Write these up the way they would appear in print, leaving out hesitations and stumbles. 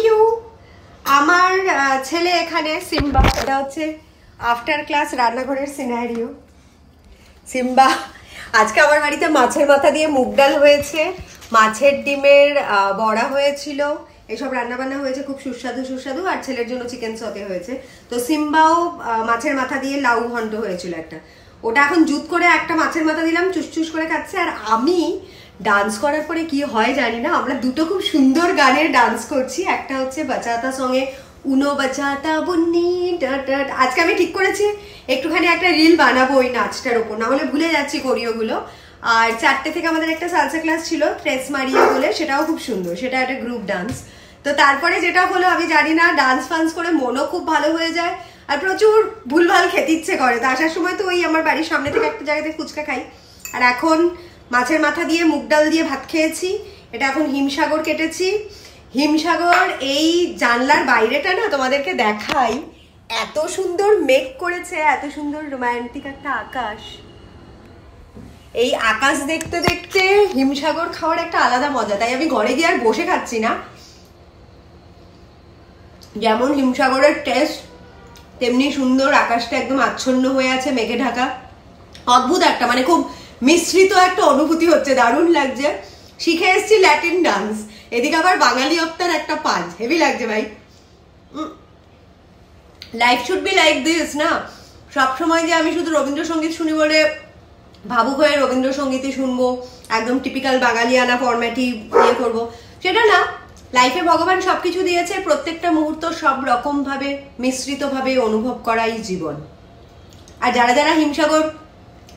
You. আমার ছেলে এখানে সিম্বা, এটা হচ্ছে আফটার ক্লাস রান্নাঘরের সিনারিও। সিম্বা আজকে আমার বাড়িতে মাছের মাথা দিয়ে মুগ ডাল হয়েছে, মাছের ডিমের বড়া হয়েছিল, এসব রান্নাবান্না হয়েছে খুব সুস্বাদু সুস্বাদু। আর ছেলের জন্য চিকেন সতে হয়েছে। তো সিম্বাও মাছের মাথা দিয়ে লাউ ঘন্ট হয়েছিল একটা, ওটা এখন জুত করে একটা মাছের মাথা দিলাম, চুস করে খাচ্ছে। আর আমি ডান্স করার পরে কি হয় জানি না, আমরা দুটো খুব সুন্দর গানের ডান্স করছি। একটা হচ্ছে বাচাতা সঙ্গে উনো বাচাতা বুন্নি টাট। আজকে আমি ঠিক করেছি একটুখানি একটা রিল বানাবো ওই নাচটার ওপর, না হলে ভুলে যাচ্ছি কোরিওগুলো। আর 4টে থেকে আমাদের একটা সালসা ক্লাস ছিল ট্রেস মারিয়া বলে, সেটাও খুব সুন্দর, সেটা একটা গ্রুপ ডান্স। তো তারপরে যেটা হলো আমি জানি না, ডান্স ফান্স করে মনও খুব ভালো হয়ে যায় আর প্রচুর ভুলভাল খেতে ইচ্ছে করে। তো আসার সময় তো ওই আমার বাড়ির সামনে থেকে একটা জায়গাতে ফুচকা খাই। আর এখন মাছের মাথা দিয়ে মুগ ডাল দিয়ে ভাত খেয়েছি। এটা এখন হিমসাগর কেটেছি। হিমসাগর এই জানলার বাইরেটা না তোমাদেরকে দেখাই, এত সুন্দর মেঘ করেছে, এত সুন্দর রোমান্টিক একটা আকাশ। এই আকাশ দেখতে দেখতে হিমসাগর খাওয়ার একটা আলাদা মজা। তাই আমি ঘরে গিয়ে আর বসে খাচ্ছি না, যেমন হিমসাগরের টেস্ট তেমনি সুন্দর, আকাশটা একদম আচ্ছন্ন হয়ে আছে মেঘে ঢাকা। অদ্ভুত একটা মানে খুব মিশ্রিত একটা অনুভূতি হচ্ছে, দারুণ লাগছে। শিখে এসেছি ল্যাটিন ডান্স, এদিকে আবার বাঙালিয়ত্তার একটা পাঁচ, হেভি লাগছে ভাই। Life should be like this না, সবসময় যে আমি শুধু রবীন্দ্রসঙ্গীত শুনি বলে ভাবুক হয়ে রবীন্দ্রসঙ্গীতই শুনবো, একদম টিপিক্যাল বাঙালিয়ানা ফরম্যাটই ইয়ে করবো, সেটা না। লাইফে ভগবান সবকিছু দিয়েছে, প্রত্যেকটা মুহূর্ত সব রকম ভাবে মিশ্রিত ভাবে অনুভব করাই জীবন। আর যারা যারা হিমসাগর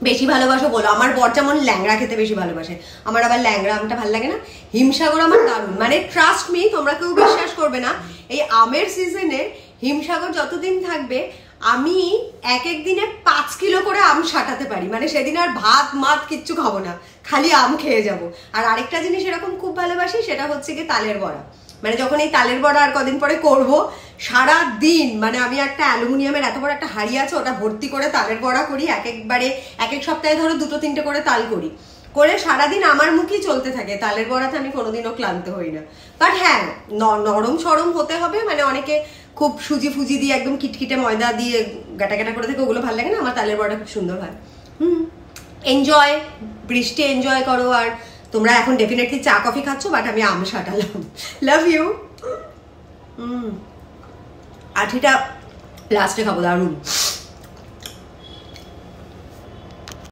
বেশি ভালোবাসো বলো, আমার বর যেমন ল্যাংড়া খেতে বেশি ভালোবাসে, আমার আবার ল্যাংড়া আমটা ভালো লাগে না। হিমসাগর আমার দারুণ, মানে ট্রাস্ট মি, তোমরা কেউ বিশ্বাস করবে না, এই আমের সিজনে হিমসাগর যতদিন থাকবে আমি এক এক দিনে 5 কিলো করে আম সাঁটাতে পারি। মানে সেদিন আর ভাত মাত কিচ্ছু খাবো না, খালি আম খেয়ে যাব। আর আরেকটা জিনিস এরকম খুব ভালোবাসি, সেটা হচ্ছে কি তালের বড়া। মানে যখন এই তালের বড়া আর কদিন পরে করবো, সারা দিন মানে আমি একটা অ্যালুমিনিয়ামের এত বড় একটা হাঁড়ি আছে, ওটা ভর্তি করে তালের বড়া করি। এক এক সপ্তাহে ধরো 2-3টে করে তাল করি, করে সারাদিন আমার মুখেই চলতে থাকে। তালের বড়াতে আমি কোনোদিনও ক্লান্ত হই না। বাট হ্যাঁ, নরম সরম হতে হবে। মানে অনেকে খুব সুজি ফুজি দিয়ে একদম কিটকিটে ময়দা দিয়ে গাটা গাটা করে থাকে, ওগুলো ভালো লাগে না। আমার তালের বড়াটা খুব সুন্দর হয়। এনজয়, বৃষ্টি এনজয় করো। আর তোমরা এখন ডেফিনেটলি চা কফি খাচ্ছ, বাট আমি আম সাঁটালাম। Love you. আঠিটা লাস্টে খাবো, দারুণ।